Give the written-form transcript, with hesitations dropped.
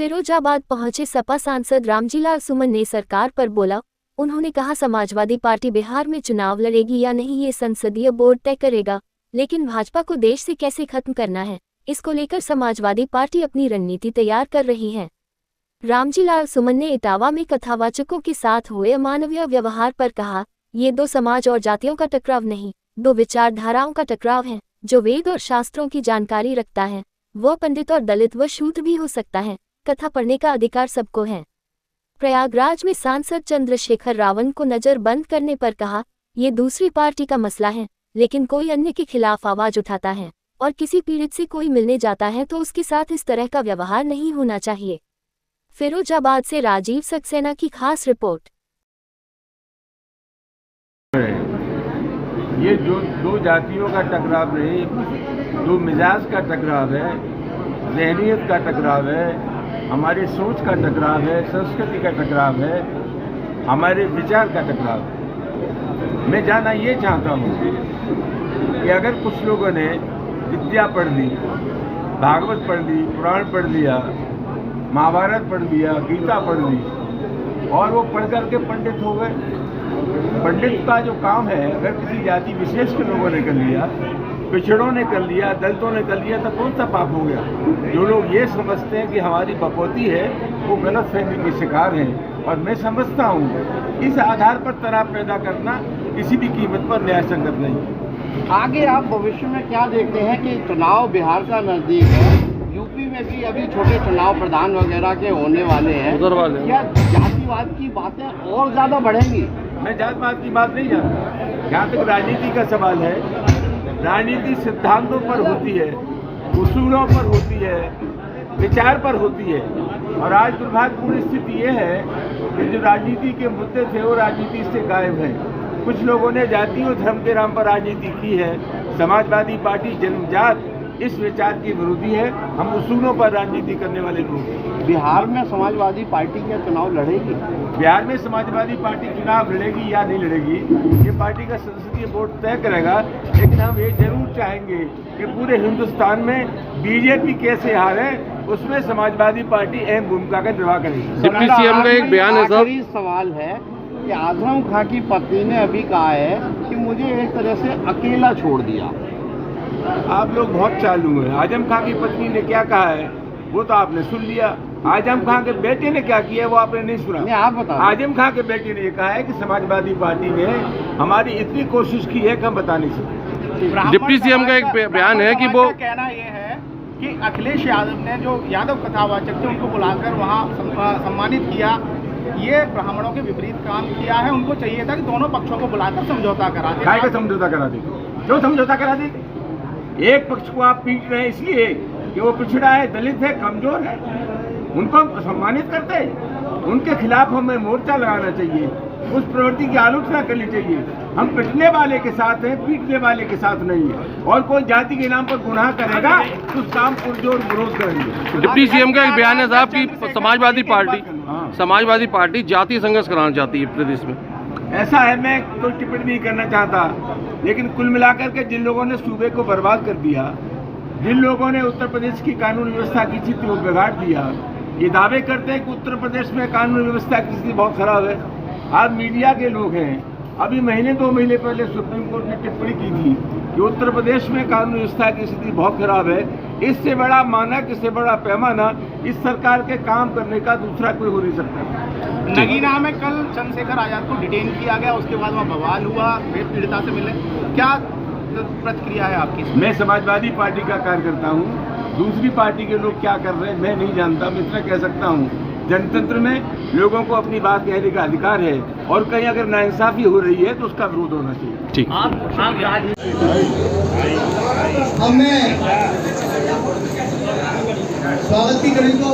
फिरोजाबाद पहुंचे सपा सांसद रामजीलाल सुमन ने सरकार पर बोला। उन्होंने कहा समाजवादी पार्टी बिहार में चुनाव लड़ेगी या नहीं ये संसदीय बोर्ड तय करेगा, लेकिन भाजपा को देश से कैसे खत्म करना है, इसको लेकर समाजवादी पार्टी अपनी रणनीति तैयार कर रही है। रामजीलाल सुमन ने इटावा में कथावाचकों के साथ हुए अमानवीय व्यवहार पर कहा, ये दो समाज और जातियों का टकराव नहीं, दो विचारधाराओं का टकराव है। जो वेद और शास्त्रों की जानकारी रखता है वह पंडित और दलित व शूद्र भी हो सकता है। कथा पढ़ने का अधिकार सबको है। प्रयागराज में सांसद चंद्रशेखर रावण को नजरबंद करने पर कहा, ये दूसरी पार्टी का मसला है, लेकिन कोई अन्य के खिलाफ आवाज उठाता है और किसी पीड़ित से कोई मिलने जाता है तो उसके साथ इस तरह का व्यवहार नहीं होना चाहिए। फिरोजाबाद से राजीव सक्सेना की खास रिपोर्ट। ये जो दो जातियों का टकराव नहीं, दो मिजाज का टकराव है, ज़हनियत का टकराव है, हमारी सोच का टकराव है, संस्कृति का टकराव है, हमारे विचार का टकराव है। मैं जानना ये चाहता हूँ कि अगर कुछ लोगों ने विद्या पढ़ ली, भागवत पढ़ ली, पुराण पढ़ लिया, महाभारत पढ़ लिया, गीता पढ़ ली और वो पढ़ करके पंडित हो गए। पंडित का जो काम है अगर किसी जाति विशेष के लोगों ने कर लिया, पिछड़ों ने कर लिया, दलितों ने कर लिया, तो कौन सा पाप हो गया? जो लोग ये समझते हैं कि हमारी बपौती है वो गलत फहमी के शिकार हैं। और मैं समझता हूँ इस आधार पर तनाव पैदा करना किसी भी कीमत पर न्याय संगत नहीं। आगे आप भविष्य में क्या देखते हैं कि चुनाव बिहार का नजदीक है, यूपी में भी अभी छोटे चुनाव प्रधान वगैरह के होने वाले हैं, क्या जातिवाद की बातें और ज़्यादा बढ़ेंगी? मैं जातिवाद की बात नहीं जानता। जहाँ तक राजनीति का सवाल है, राजनीति सिद्धांतों पर होती है, उसूलों पर होती है, विचार पर होती है। और आज दुर्भाग्यपूर्ण स्थिति ये है कि जो राजनीति के मुद्दे थे वो राजनीति से गायब हैं। कुछ लोगों ने जाति और धर्म के नाम पर राजनीति की है। समाजवादी पार्टी जन्मजात इस विचार की विरोधी है। हम उसूलों पर राजनीति करने वाले लोग हैं। बिहार में समाजवादी पार्टी क्या चुनाव लड़ेगी? बिहार में समाजवादी पार्टी चुनाव लड़ेगी या नहीं लड़ेगी ये पार्टी का संसदीय बोर्ड तय करेगा। लेकिन हम ये जरूर चाहेंगे कि पूरे हिंदुस्तान में बीजेपी कैसे हारे, उसमें समाजवादी पार्टी अहम भूमिका का निर्वाह करेगी। डिप्टी सीएम का एक बयान है साहब। सवाल है कि आजम खां की पत्नी ने अभी कहा है कि मुझे एक तरह से अकेला छोड़ दिया। आप लोग बहुत चालू हैं। आजम खां की पत्नी ने क्या कहा है वो तो आपने सुन लिया। आजम खां के बेटे ने क्या किया वो आपने नहीं सुना। नहीं, आप बताओ। आजम खां के बेटे ने ये कहा है कि समाजवादी पार्टी ने हमारी इतनी कोशिश की है कि हम बता नहीं सकते। डिप्टी सीएम का एक बयान है कि वो कहना ये है कि अखिलेश यादव ने जो यादव कथावाचक थे उनको बुलाकर वहाँ सम्मानित किया, ये ब्राह्मणों के विपरीत काम किया है। उनको चाहिए था कि दोनों पक्षों को बुलाकर समझौता करा दे। काय का समझौता करा दे? क्यों समझौता करा दे? एक पक्ष को आप पीट रहे हैं इसलिए कि वो पिछड़ा है, दलित है, कमजोर है, उनको सम्मानित करते हैं। उनके खिलाफ हमें मोर्चा लगाना चाहिए, उस प्रवृत्ति की आलोचना करनी चाहिए। हम पिटने वाले के साथ हैं, पीटने वाले के साथ नहीं है। और कोई जाति के नाम पर गुनाह करेगा तो उस काम पुरजोर विरोध करेंगे। डिप्टी सीएम का एक बयान है साहब कि समाजवादी पार्टी जातीय संघर्ष कराना चाहती है प्रदेश में। ऐसा है, मैं कोई टिप्पणी नहीं करना चाहता, लेकिन कुल मिलाकर के जिन लोगों ने सूबे को बर्बाद कर दिया, जिन लोगों ने उत्तर प्रदेश की कानून व्यवस्था की स्थिति को बिगाड़ दिया, ये दावे करते हैं कि उत्तर प्रदेश में कानून व्यवस्था की स्थिति बहुत खराब है। आज मीडिया के लोग हैं, अभी महीने 2 महीने पहले सुप्रीम कोर्ट ने टिप्पणी की थी कि उत्तर प्रदेश में कानून व्यवस्था की स्थिति बहुत खराब है। इससे बड़ा मानक, इससे बड़ा पैमाना इस सरकार के काम करने का दूसरा कोई हो नहीं सकता। नगीना में कल चंद्रशेखर आजाद को डिटेन किया गया, उसके बाद वहाँ बवाल हुआ, पीड़िता से मिले, क्या प्रतिक्रिया है आपकी? मैं समाजवादी पार्टी का कार्यकर्ता हूँ, दूसरी पार्टी के लोग क्या कर रहे हैं मैं नहीं जानता। मैं इतना कह सकता हूँ जनतंत्र में लोगों को अपनी बात कहने का अधिकार है और कहीं अगर नाइंसाफी हो रही है तो उसका विरोध होना चाहिए। ठीक। हमें स्वागत की करें तो